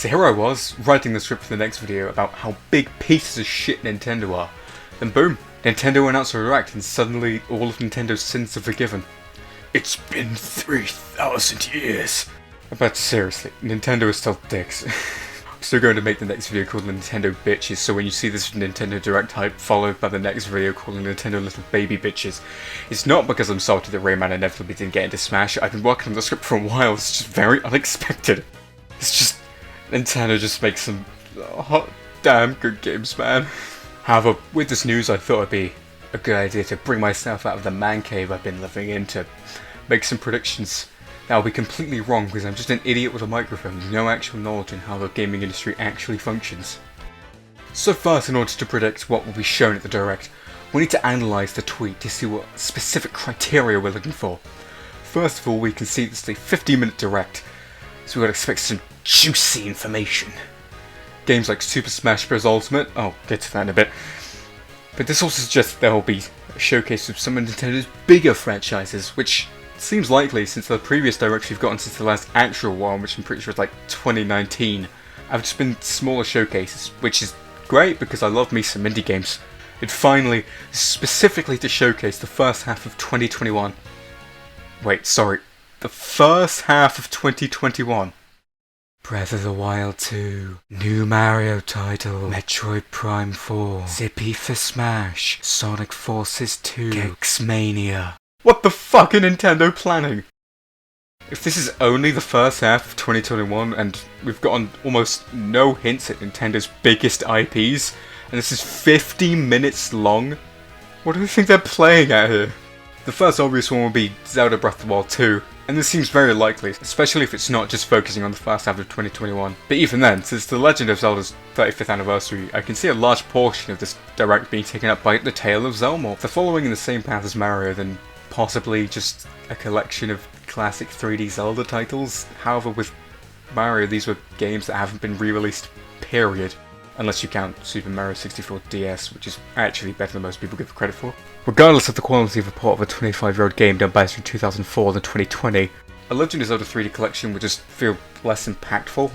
So here I was, writing the script for the next video about how big pieces of shit Nintendo are. Then boom, Nintendo announced a Direct and suddenly all of Nintendo's sins are forgiven. It's been 3,000 years. But seriously, Nintendo is still dicks. I'm still going to make the next video called Nintendo Bitches, so when you see this Nintendo Direct hype followed by the next video called Nintendo Little Baby Bitches, it's not because I'm salty that Rayman inevitably didn't get into Smash. I've been working on the script for a while, it's just very unexpected. It's just, Nintendo just makes some hot damn good games, man. However, with this news I thought it'd be a good idea to bring myself out of the man cave I've been living in to make some predictions. Now, I'll be completely wrong because I'm just an idiot with a microphone with no actual knowledge in how the gaming industry actually functions. So first, in order to predict what will be shown at the Direct, we need to analyse the tweet to see what specific criteria we're looking for. First of all, we can see this is a 50-minute Direct, so we've got to expect some juicy information. Games like Super Smash Bros. Ultimate, I'll get to that in a bit, but this also suggests there will be a showcase of some of Nintendo's bigger franchises, which seems likely since the previous Directs we've gotten since the last actual one, which I'm pretty sure is like 2019, have just been smaller showcases, which is great because I love me some indie games. And finally, specifically to showcase the first half of 2021. Wait, sorry, the first half of 2021. Breath of the Wild 2, new Mario title, Metroid Prime 4, Zippy for Smash, Sonic Forces 2, Gex-Mania. What the fuck are Nintendo planning? If this is only the first half of 2021 and we've gotten almost no hints at Nintendo's biggest IPs, and this is 50 minutes long, what do you think they're playing at here? The first obvious one will be Zelda Breath of the Wild 2, and this seems very likely, especially if it's not just focusing on the first half of 2021. But even then, since The Legend of Zelda's 35th anniversary, I can see a large portion of this Direct being taken up by The Tale of Zelda. If they're following in the same path as Mario, then possibly just a collection of classic 3D Zelda titles. However, with Mario, these were games that haven't been re-released, period. Unless you count Super Mario 64 DS, which is actually better than most people give it credit for. Regardless of the quality of a port of a 25-year-old game done by us in 2004 than 2020, a Legend of Zelda 3D collection would just feel less impactful.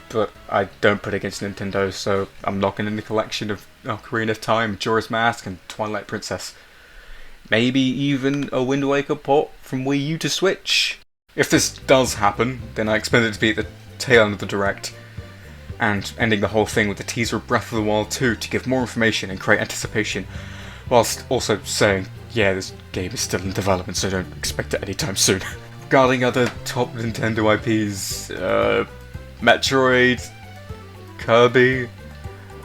But I don't put it against Nintendo, so I'm knocking in the collection of Ocarina of Time, Majora's Mask, and Twilight Princess. Maybe even a Wind Waker port from Wii U to Switch. If this does happen, then I expect it to be at the tail end of the Direct, and ending the whole thing with a teaser of Breath of the Wild 2 to give more information and create anticipation, whilst also saying, yeah, this game is still in development, so don't expect it anytime soon. Regarding other top Nintendo IPs, Metroid, Kirby,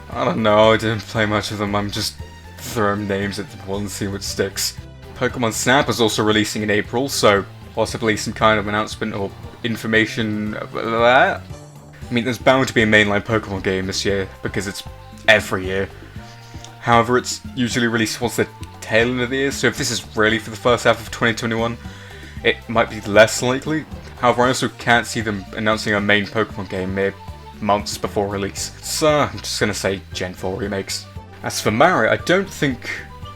I don't know, I didn't play much of them, I'm just throwing names at the wall and see what sticks. Pokemon Snap is also releasing in April, so possibly some kind of announcement or information about that. I mean, there's bound to be a mainline Pokemon game this year, because it's every year. However, it's usually released towards the tail end of the year, so if this is really for the first half of 2021, it might be less likely. However, I also can't see them announcing a main Pokemon game mere months before release. So, I'm just gonna say Gen 4 remakes. As for Mario, I don't think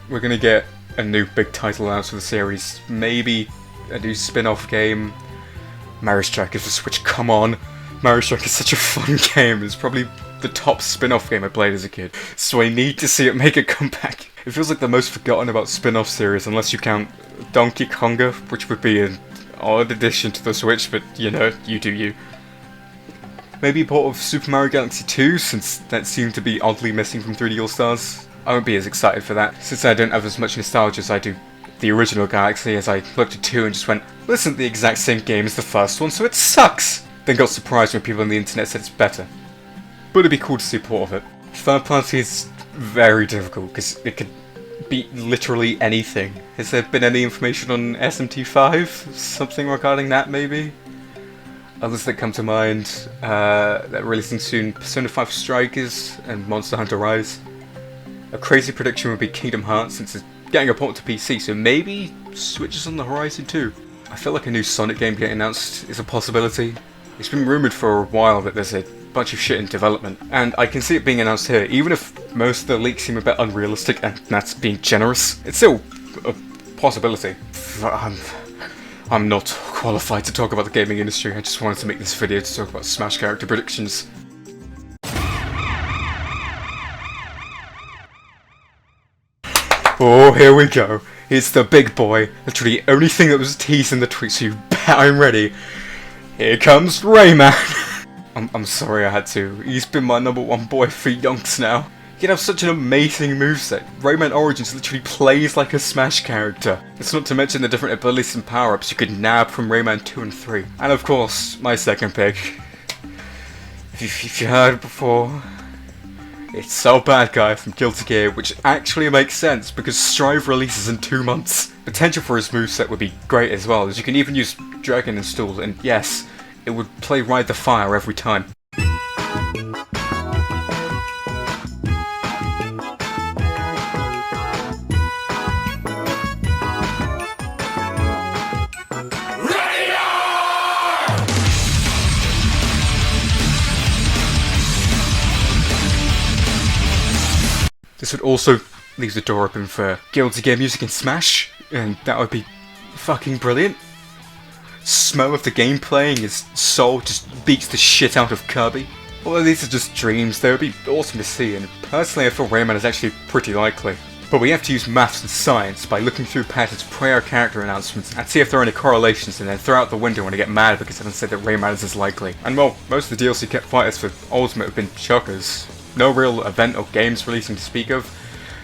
we're gonna get a new big title announced for the series. Maybe a new spin-off game. Mario Strikers for Switch, come on! Mario Strikers is such a fun game, it's probably the top spin-off game I played as a kid, so I need to see it make a comeback. It feels like the most forgotten about spin-off series, unless you count Donkey Konga, which would be an odd addition to the Switch, but you know, you do you. Maybe a port of Super Mario Galaxy 2, since that seemed to be oddly missing from 3D All-Stars. I won't be as excited for that, since I don't have as much nostalgia as I do the original Galaxy, as I looked at 2 and just went, well, this isn't the exact same game as the first one, so it sucks! Then got surprised when people on the internet said it's better. But it'd be cool to see a port of it. Third party is very difficult, because it could be literally anything. Has there been any information on SMT5? Something regarding that, maybe? Others that come to mind, that are releasing soon, Persona 5 Strikers and Monster Hunter Rise. A crazy prediction would be Kingdom Hearts, since it's getting a port to PC, so maybe Switch is on the horizon too. I feel like a new Sonic game getting announced is a possibility. It's been rumoured for a while that there's a bunch of shit in development, and I can see it being announced here, even if most of the leaks seem a bit unrealistic, and that's being generous. It's still a possibility. I'm not qualified to talk about the gaming industry. I just wanted to make this video to talk about Smash character predictions. Oh, here we go. It's the big boy. Literally the only thing that was teased in the tweet, so you bet I'm ready. Here comes Rayman. I'm sorry I had to. He's been my #1 boy for yonks now. He'd have such an amazing moveset. Rayman Origins literally plays like a Smash character. It's not to mention the different abilities and power-ups you could nab from Rayman 2 and 3. And of course, my second pick. If you heard it before, it's So Bad Guy from Guilty Gear, which actually makes sense because Strive releases in 2 months. Potential for his moveset would be great as well, as you can even use Dragon Install, and yes, it would play Ride the Fire every time. This would also leave the door open for Guilty Gear music in Smash, and that would be fucking brilliant. Smell of the game playing as Soul just beats the shit out of Kirby. Although these are just dreams, they would be awesome to see, and personally I feel Rayman is actually pretty likely. But we have to use maths and science by looking through Patton's prior character announcements and see if there are any correlations, and then throw out the window when I get mad because I don't say that Rayman is as likely. And well, most of the DLC kept fighters for Ultimate have been chuckers. No real event or games releasing to speak of,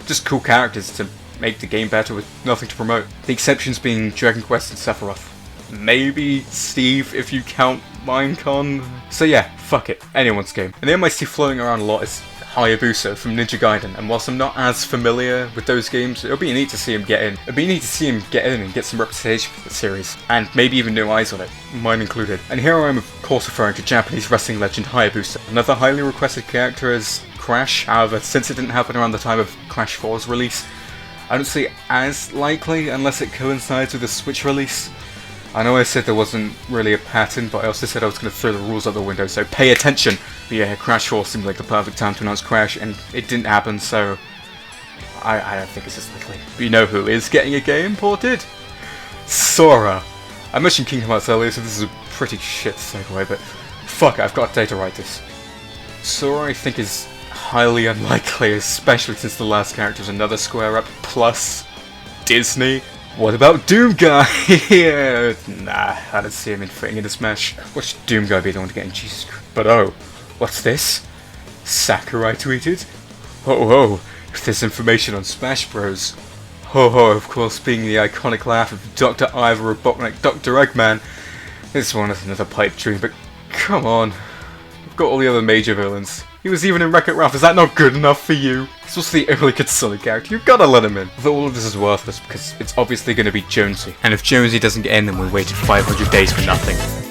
just cool characters to make the game better with nothing to promote. The exceptions being Dragon Quest and Sephiroth. Maybe Steve if you count Minecon. So yeah, fuck it, anyone's game. And the name I see floating around a lot is Hayabusa from Ninja Gaiden, and whilst I'm not as familiar with those games, it'll be neat to see him get in. It'd be neat to see him get in and get some reputation for the series, and maybe even new eyes on it, mine included. And here I am of course referring to Japanese wrestling legend Hayabusa. Another highly requested character is Crash, however since it didn't happen around the time of Crash 4's release, I don't see it as likely unless it coincides with the Switch release. I know I said there wasn't really a pattern, but I also said I was going to throw the rules out the window, so pay attention! But yeah, Crash 4 seemed like the perfect time to announce Crash, and it didn't happen, so I don't think it's as likely. But you know who is getting a game ported? Sora! I mentioned Kingdom Hearts earlier, so this is a pretty shit segue, but fuck it, I've got a day to write this. Sora I think is highly unlikely, especially since the last character is another square up, plus Disney. What about Doom Guy? Nah, I don't see him fitting into Smash. Watch Doom Guy be the one to get in, Jesus Christ. But oh, what's this? Sakurai tweeted? Ho ho, if there's information on Smash Bros. Ho ho, of course, being the iconic laugh of Dr. Ivor Robotnik, Dr. Eggman. This one is another pipe dream, but come on. We've got all the other major villains. He was even in Wreck-It Ralph, is that not good enough for you? He's also the only good Sonic character, you've gotta let him in. Although all of this is worthless because it's obviously gonna be Jonesy. And if Jonesy doesn't get in, then we waited 500 days for nothing.